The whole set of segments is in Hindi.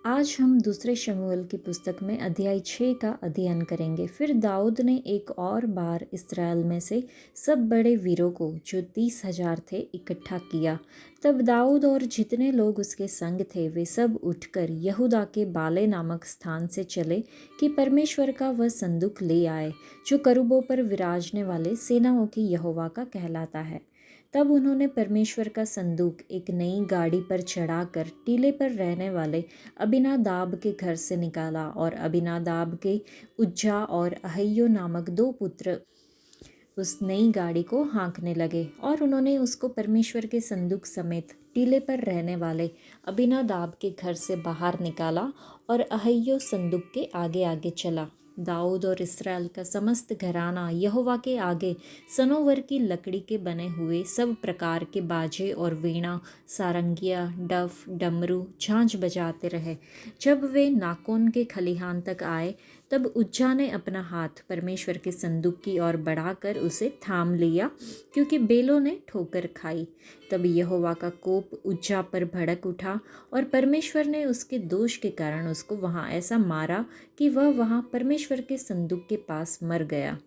आज हम दूसरे शमूएल की पुस्तक में अध्याय 6 का अध्ययन करेंगे। फिर दाऊद ने एक और बार इस्राएल में से सब बड़े वीरों को, जो 30,000 थे, इकट्ठा किया। तब दाऊद और जितने लोग उसके संग थे वे सब उठकर यहूदा के बाले नामक स्थान से चले कि परमेश्वर का वह संदूक ले आए, जो करूबों पर विराजने वाले सेनाओं की यहोवा का कहलाता है। तब उन्होंने परमेश्वर का संदूक एक नई गाड़ी पर चढ़ाकर टीले पर रहने वाले अबीनादाब के घर से निकाला, और अबीनादाब के उज्जा और अहयो नामक 2 पुत्र उस नई गाड़ी को हाँकने लगे, और उन्होंने उसको परमेश्वर के संदूक समेत टीले पर रहने वाले अबीनादाब के घर से बाहर निकाला, और अहयो संदूक के आगे आगे चला। दाऊद और इस्राएल का समस्त घराना यहोवा के आगे सनोवर की लकड़ी के बने हुए सब प्रकार के बाजे और वीणा, सारंगिया, डफ, डमरू, झांझ बजाते रहे। जब वे नाकोन के खलिहान तक आए, तब उज्जा ने अपना हाथ परमेश्वर के संदूक की ओर बढ़ाकर उसे थाम लिया, क्योंकि बेलों ने ठोकर खाई। तब यहोवा का कोप उज्जा पर भड़क उठा, और परमेश्वर ने उसके दोष के कारण उसको वहाँ ऐसा मारा कि वह वहाँ परमेश्वर के संदूक के पास मर गया।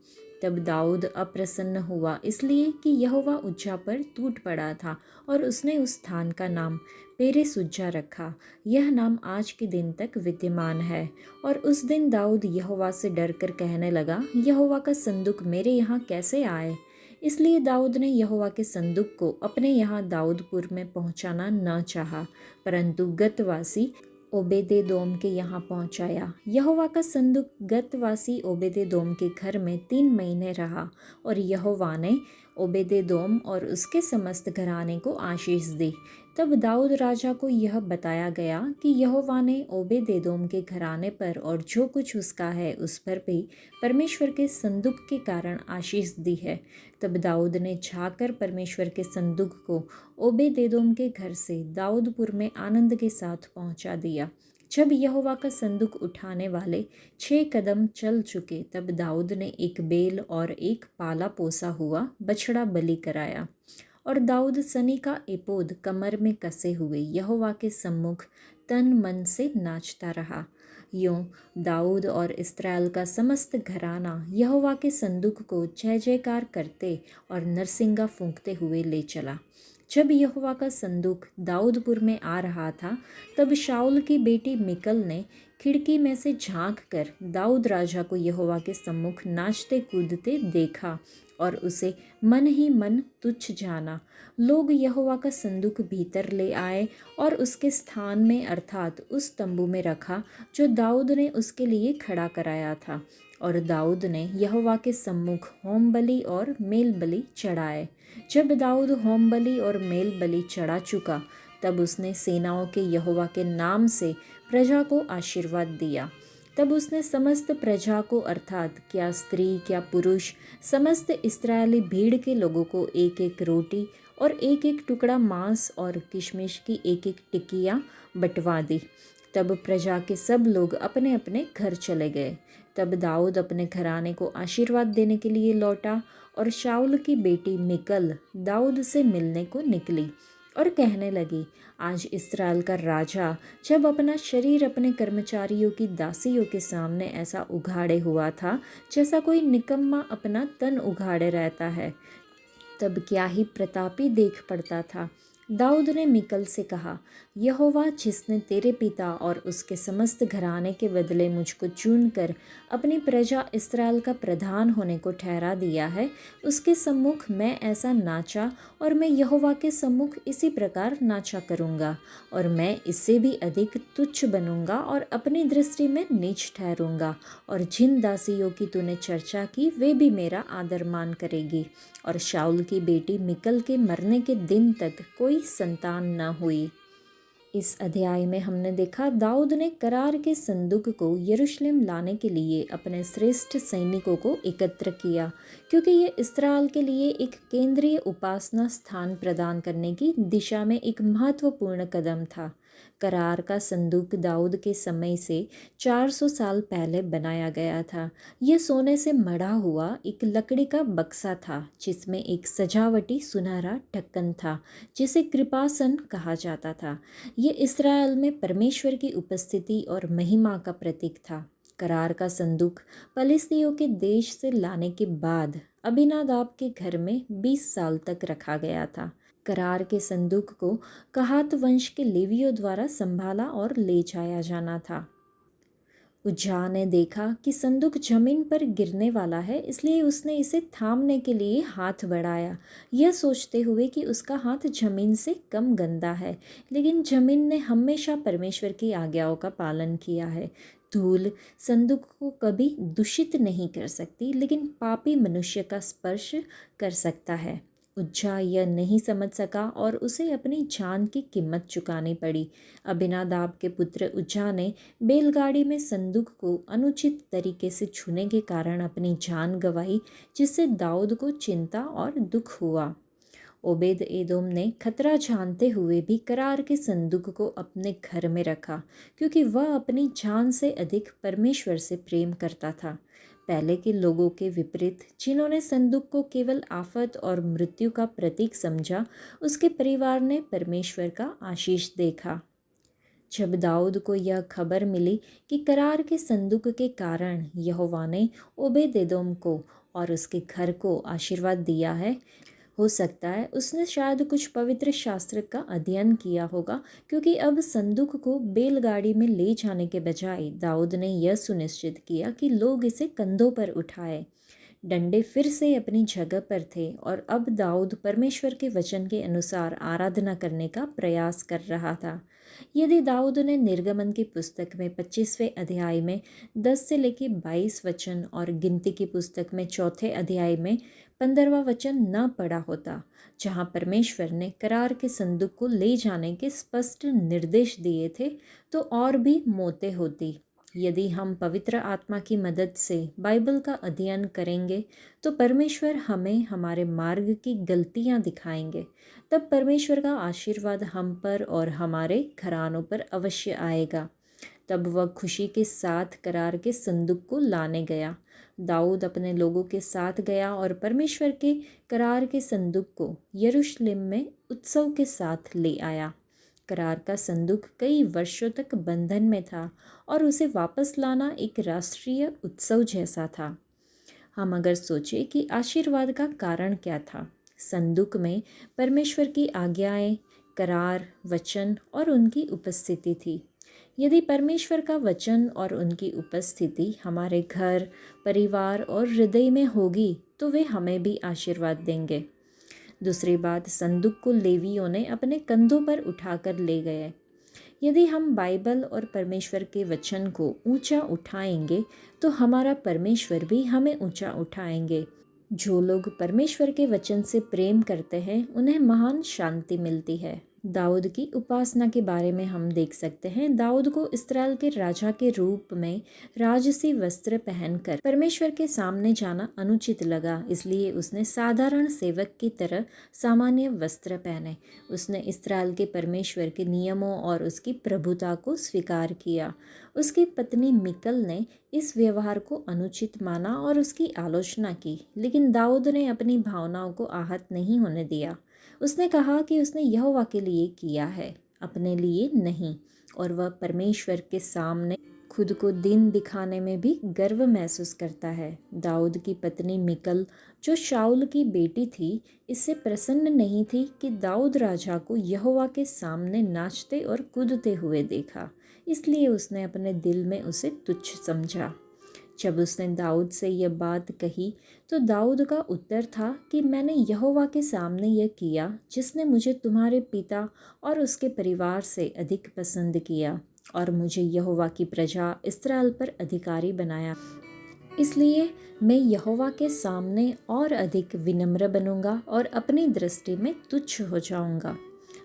तब दाऊद अप्रसन्न हुआ, इसलिए कि यहोवा उज्जा पर टूट पड़ा था, और उसने उस स्थान का नाम पेरेस उज्जा रखा। यह नाम आज के दिन तक विद्यमान है। और उस दिन दाऊद यहोवा से डरकर कहने लगा, यहोवा का संदूक मेरे यहाँ कैसे आए? इसलिए दाऊद ने यहोवा के संदूक को अपने यहाँ दाऊदपुर में पहुँचाना न चाहा, परंतु गतवासी ओबेदेदोम के यहाँ पहुँचाया। यहोवा का संदूक गतवासी ओबेदेदोम के घर में 3 महीने रहा, और यहोवा ने ओबेदेदोम और उसके समस्त घराने को आशीष दी। तब दाऊद राजा को यह बताया गया कि यहोवा ने ओबेदेदोम के घराने पर और जो कुछ उसका है उस पर भी परमेश्वर के संदूक के कारण आशीष दी है। तब दाऊद ने जाकर परमेश्वर के संदूक को ओबेदेदोम के घर से दाऊदपुर में आनंद के साथ पहुंचा दिया। जब यहोवा का संदूक उठाने वाले 6 कदम चल चुके, तब दाऊद ने एक बेल और एक पाला पोसा हुआ बछड़ा बलि कराया। और दाऊद सनी का एपोद कमर में कसे हुए यहोवा के सम्मुख तन मन से नाचता रहा। यूं दाऊद और इस्राएल का समस्त घराना यहोवा के संदूक को जय जयकार करते और नरसिंगा फूंकते हुए ले चला। जब यहोवा का संदूक दाऊदपुर में आ रहा था, तब शाऊल की बेटी मिकल ने खिड़की में से झांक कर दाऊद राजा को यहोवा के सम्मुख नाचते कूदते देखा, और उसे मन ही मन तुच्छ जाना। लोग यहोवा का संदूक भीतर ले आए और उसके स्थान में, अर्थात उस तंबू में रखा जो दाऊद ने उसके लिए खड़ा कराया था। और दाऊद ने यहोवा के सम्मुख होम बलि और मेल बलि चढ़ाए। जब दाऊद होम बलि और मेल बलि चढ़ा चुका, तब उसने सेनाओं के यहोवा के नाम से प्रजा को आशीर्वाद दिया। तब उसने समस्त प्रजा को, अर्थात क्या स्त्री क्या पुरुष, समस्त इस्राएली भीड़ के लोगों को एक एक रोटी और एक एक टुकड़ा मांस और किशमिश की एक एक टिकिया बंटवा दी। तब प्रजा के सब लोग अपने अपने घर चले गए। तब दाऊद अपने घराने को आशीर्वाद देने के लिए लौटा, और शाऊल की बेटी मिकल दाऊद से मिलने को निकली और कहने लगी, आज इस्राएल का राजा जब अपना शरीर अपने कर्मचारियों की दासियों के सामने ऐसा उघाड़े हुआ था जैसा कोई निकम्मा अपना तन उघाड़े रहता है, तब क्या ही प्रतापी देख पड़ता था। दाऊद ने मिकल से कहा, यहोवा जिसने तेरे पिता और उसके समस्त घराने के बदले मुझको चुनकर अपनी प्रजा इस्राएल का प्रधान होने को ठहरा दिया है, उसके सम्मुख मैं ऐसा नाचा, और मैं यहोवा के सम्मुख इसी प्रकार नाचा करूँगा। और मैं इससे भी अधिक तुच्छ बनूंगा और अपनी दृष्टि में नीच ठहरूंगा। और जिन दासियों की तूने चर्चा की वे भी मेरा आदर मान करेगी। और शाऊल की बेटी मिकल के मरने के दिन तक कोई संतान न हुई। इस अध्याय में हमने देखा दाऊद ने करार के संदूक को यरूशलेम लाने के लिए अपने श्रेष्ठ सैनिकों को एकत्र किया, क्योंकि ये इस्राएल के लिए एक केंद्रीय उपासना स्थान प्रदान करने की दिशा में एक महत्वपूर्ण कदम था। करार का संदूक दाऊद के समय से 400 साल पहले बनाया गया था। यह सोने से मढ़ा हुआ एक लकड़ी का बक्सा था जिसमें एक सजावटी सुनहरा ढक्कन था जिसे कृपासन कहा जाता था। यह इस्राएल में परमेश्वर की उपस्थिति और महिमा का प्रतीक था। करार का संदूक पलिस्तियों के देश से लाने के बाद अबीनादाब के घर में 20 साल तक रखा गया था। करार के संदूक को कहात वंश के लेवियों द्वारा संभाला और ले जाया जाना था। उज्जा ने देखा कि संदूक जमीन पर गिरने वाला है, इसलिए उसने इसे थामने के लिए हाथ बढ़ाया, यह सोचते हुए कि उसका हाथ जमीन से कम गंदा है। लेकिन जमीन ने हमेशा परमेश्वर की आज्ञाओं का पालन किया है। धूल संदूक को कभी दूषित नहीं कर सकती, लेकिन पापी मनुष्य का स्पर्श कर सकता है। उज्जा यह नहीं समझ सका और उसे अपनी जान की कीमत चुकानी पड़ी। अबीनादाब के पुत्र उज्जा ने बैलगाड़ी में संदूक को अनुचित तरीके से छूने के कारण अपनी जान गंवाई, जिससे दाऊद को चिंता और दुख हुआ। ओबेद एदोम ने खतरा जानते हुए भी करार के संदूक को अपने घर में रखा, क्योंकि वह अपनी जान से अधिक परमेश्वर से प्रेम करता था। पहले के लोगों के विपरीत, जिन्होंने संदूक को केवल आफत और मृत्यु का प्रतीक समझा, उसके परिवार ने परमेश्वर का आशीष देखा। जब दाऊद को यह खबर मिली कि करार के संदूक के कारण यहोवा ने ओबेदेदोम को और उसके घर को आशीर्वाद दिया है, हो सकता है उसने शायद कुछ पवित्र शास्त्र का अध्ययन किया होगा, क्योंकि अब संदूक को बैलगाड़ी में ले जाने के बजाय दाऊद ने यह सुनिश्चित किया कि लोग इसे कंधों पर उठाए। डंडे फिर से अपनी जगह पर थे और अब दाऊद परमेश्वर के वचन के अनुसार आराधना करने का प्रयास कर रहा था। यदि दाऊद ने निर्गमन की पुस्तक में 25वें अध्याय में 10 से लेकर 22 वचन और गिनती की पुस्तक में 4थे अध्याय में 15वां वचन न पढ़ा होता, जहाँ परमेश्वर ने करार के संदूक को ले जाने के स्पष्ट निर्देश दिए थे, तो और भी मौतें होती। यदि हम पवित्र आत्मा की मदद से बाइबल का अध्ययन करेंगे तो परमेश्वर हमें हमारे मार्ग की गलतियां दिखाएंगे। तब परमेश्वर का आशीर्वाद हम पर और हमारे घरानों पर अवश्य आएगा। तब वह खुशी के साथ करार के संदूक को लाने गया। दाऊद अपने लोगों के साथ गया और परमेश्वर के करार के संदूक को यरूशलेम में उत्सव के साथ ले आया। करार का संदूक कई वर्षों तक बंधन में था और उसे वापस लाना एक राष्ट्रीय उत्सव जैसा था। हम अगर सोचें कि आशीर्वाद का कारण क्या था, संदूक में परमेश्वर की आज्ञाएं, करार, वचन और उनकी उपस्थिति थी। यदि परमेश्वर का वचन और उनकी उपस्थिति हमारे घर, परिवार और हृदय में होगी तो वे हमें भी आशीर्वाद देंगे। दूसरी बात, संदूक को लेवियों ने अपने कंधों पर उठाकर ले गए। यदि हम बाइबल और परमेश्वर के वचन को ऊंचा उठाएंगे तो हमारा परमेश्वर भी हमें ऊंचा उठाएंगे। जो लोग परमेश्वर के वचन से प्रेम करते हैं उन्हें महान शांति मिलती है। दाऊद की उपासना के बारे में हम देख सकते हैं। दाऊद को इस्राएल के राजा के रूप में राजसी वस्त्र पहनकर परमेश्वर के सामने जाना अनुचित लगा, इसलिए उसने साधारण सेवक की तरह सामान्य वस्त्र पहने। उसने इस्राएल के परमेश्वर के नियमों और उसकी प्रभुता को स्वीकार किया। उसकी पत्नी मिकल ने इस व्यवहार को अनुचित माना और उसकी आलोचना की, लेकिन दाऊद ने अपनी भावनाओं को आहत नहीं होने दिया। उसने कहा कि उसने यहोवा के लिए किया है, अपने लिए नहीं, और वह परमेश्वर के सामने खुद को दिन दिखाने में भी गर्व महसूस करता है। दाऊद की पत्नी मिकल, जो शाऊल की बेटी थी, इससे प्रसन्न नहीं थी कि दाऊद राजा को यहोवा के सामने नाचते और कूदते हुए देखा, इसलिए उसने अपने दिल में उसे तुच्छ समझा। जब उसने दाऊद से यह बात कही तो दाऊद का उत्तर था कि मैंने यहोवा के सामने यह किया जिसने मुझे तुम्हारे पिता और उसके परिवार से अधिक पसंद किया और मुझे यहोवा की प्रजा इस्राएल पर अधिकारी बनाया। इसलिए मैं यहोवा के सामने और अधिक विनम्र बनूंगा और अपनी दृष्टि में तुच्छ हो जाऊंगा।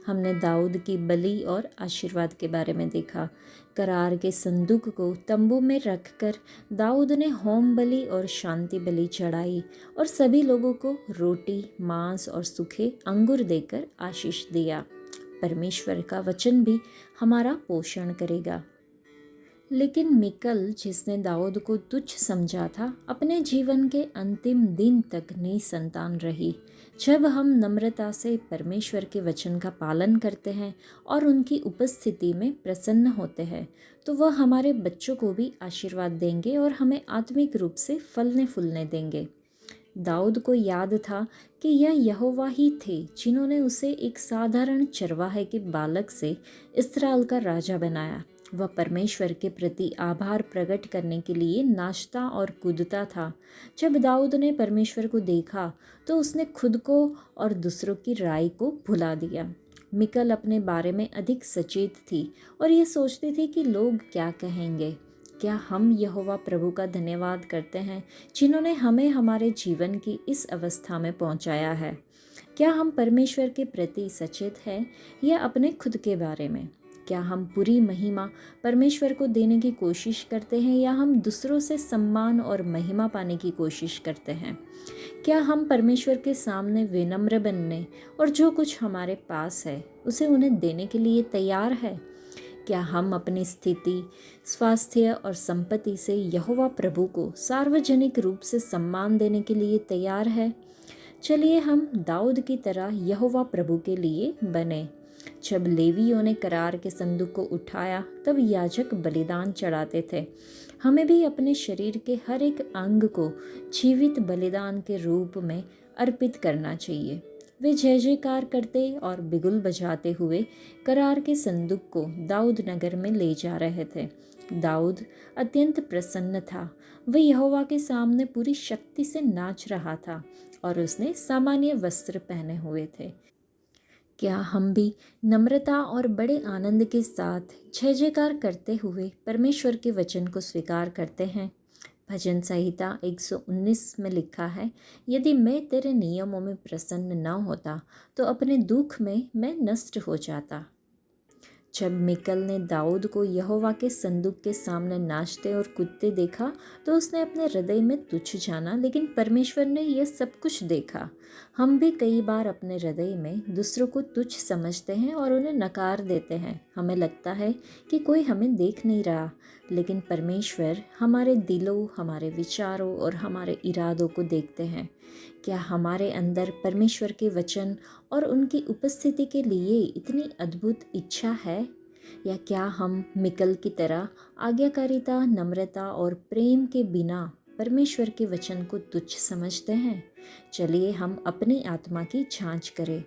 हमने दाऊद की बलि और आशीर्वाद के बारे में देखा। करार के संदूक को तंबू में रखकर दाऊद ने होम बलि और शांति बलि चढ़ाई और सभी लोगों को रोटी, मांस और सूखे अंगूर देकर आशीष दिया। परमेश्वर का वचन भी हमारा पोषण करेगा। लेकिन मिकल, जिसने दाऊद को तुच्छ समझा था, अपने जीवन के अंतिम दिन तक निसंतान रही। जब हम नम्रता से परमेश्वर के वचन का पालन करते हैं और उनकी उपस्थिति में प्रसन्न होते हैं, तो वह हमारे बच्चों को भी आशीर्वाद देंगे और हमें आत्मिक रूप से फलने फूलने देंगे। दाऊद को याद था कि यह यहोवा ही थे जिन्होंने उसे एक साधारण चरवाहे के बालक से इस्राएल का राजा बनाया। वह परमेश्वर के प्रति आभार प्रकट करने के लिए नाचता और कूदता था। जब दाऊद ने परमेश्वर को देखा तो उसने खुद को और दूसरों की राय को भुला दिया। मिकल अपने बारे में अधिक सचेत थी और ये सोचती थी कि लोग क्या कहेंगे। क्या हम यहोवा प्रभु का धन्यवाद करते हैं जिन्होंने हमें हमारे जीवन की इस अवस्था में पहुंचाया है? क्या हम परमेश्वर के प्रति सचेत हैं या अपने खुद के बारे में? क्या हम पूरी महिमा परमेश्वर को देने की कोशिश करते हैं या हम दूसरों से सम्मान और महिमा पाने की कोशिश करते हैं? क्या हम परमेश्वर के सामने विनम्र बनने और जो कुछ हमारे पास है उसे उन्हें देने के लिए तैयार है? क्या हम अपनी स्थिति, स्वास्थ्य और संपत्ति से यहोवा प्रभु को सार्वजनिक रूप से सम्मान देने के लिए तैयार है? चलिए हम दाऊद की तरह यहोवा प्रभु के लिए बने। जब लेवियों ने करार के संदूक को उठाया तब याजक बलिदान चढ़ाते थे। हमें भी अपने शरीर के हर एक अंग को जीवित बलिदान के रूप में अर्पित करना चाहिए। वे जय जयकार करते और बिगुल बजाते हुए करार के संदूक को दाऊद नगर में ले जा रहे थे। दाऊद अत्यंत प्रसन्न था। वह यहोवा के सामने पूरी शक्ति से नाच रहा था और उसने सामान्य वस्त्र पहने हुए थे। क्या हम भी नम्रता और बड़े आनंद के साथ जय जयकार करते हुए परमेश्वर के वचन को स्वीकार करते हैं? भजन संहिता 119 में लिखा है, यदि मैं तेरे नियमों में प्रसन्न न होता तो अपने दुख में मैं नष्ट हो जाता। जब मिकल ने दाऊद को यहोवा के संदूक के सामने नाचते और कूदते देखा तो उसने अपने हृदय में तुच्छ जाना, लेकिन परमेश्वर ने यह सब कुछ देखा। हम भी कई बार अपने हृदय में दूसरों को तुच्छ समझते हैं और उन्हें नकार देते हैं। हमें लगता है कि कोई हमें देख नहीं रहा, लेकिन परमेश्वर हमारे दिलों, हमारे विचारों और हमारे इरादों को देखते हैं। क्या हमारे अंदर परमेश्वर के वचन और उनकी उपस्थिति के लिए इतनी अद्भुत इच्छा है, या क्या हम मिकल की तरह आज्ञाकारिता, नम्रता और प्रेम के बिना परमेश्वर के वचन को तुच्छ समझते हैं? चलिए हम अपनी आत्मा की जांच करें।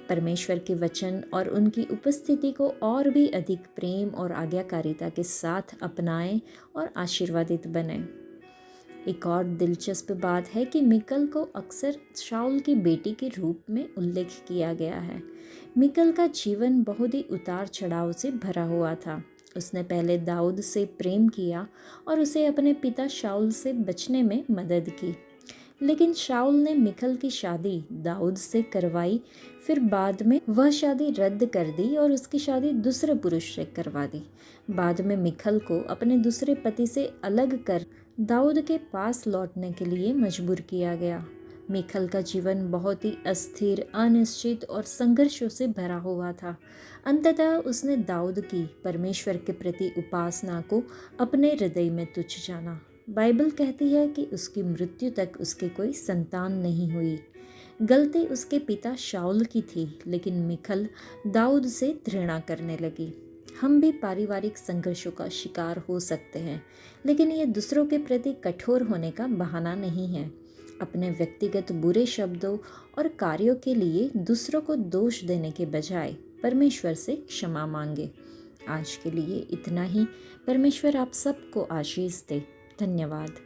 परमेश्वर के वचन और उनकी उपस्थिति को और भी अधिक प्रेम और आज्ञाकारिता के साथ अपनाएं और आशीर्वादित बनें। एक और दिलचस्प बात है कि मिकल को अक्सर शाऊल की बेटी के रूप में उल्लेख किया गया है। मिकल का जीवन बहुत ही उतार चढ़ाव से भरा हुआ था। उसने पहले दाऊद से प्रेम किया और उसे अपने पिता शाऊल से बचने में मदद की, लेकिन शाऊल ने मिकल की शादी दाऊद से करवाई। फिर बाद में वह शादी रद्द कर दी और उसकी शादी दूसरे पुरुष से करवा दी। बाद में मिकल को अपने दूसरे पति से अलग कर दाऊद के पास लौटने के लिए मजबूर किया गया। मिकल का जीवन बहुत ही अस्थिर, अनिश्चित और संघर्षों से भरा हुआ था। अंततः उसने दाऊद की परमेश्वर के प्रति उपासना को अपने हृदय में तुच्छ जाना। बाइबल कहती है कि उसकी मृत्यु तक उसके कोई संतान नहीं हुई। गलती उसके पिता शाऊल की थी, लेकिन मिकल दाऊद से घृणा करने लगी। हम भी पारिवारिक संघर्षों का शिकार हो सकते हैं, लेकिन ये दूसरों के प्रति कठोर होने का बहाना नहीं है। अपने व्यक्तिगत बुरे शब्दों और कार्यों के लिए दूसरों को दोष देने के बजाय परमेश्वर से क्षमा मांगे। आज के लिए इतना ही। परमेश्वर आप सबको आशीष दे। धन्यवाद।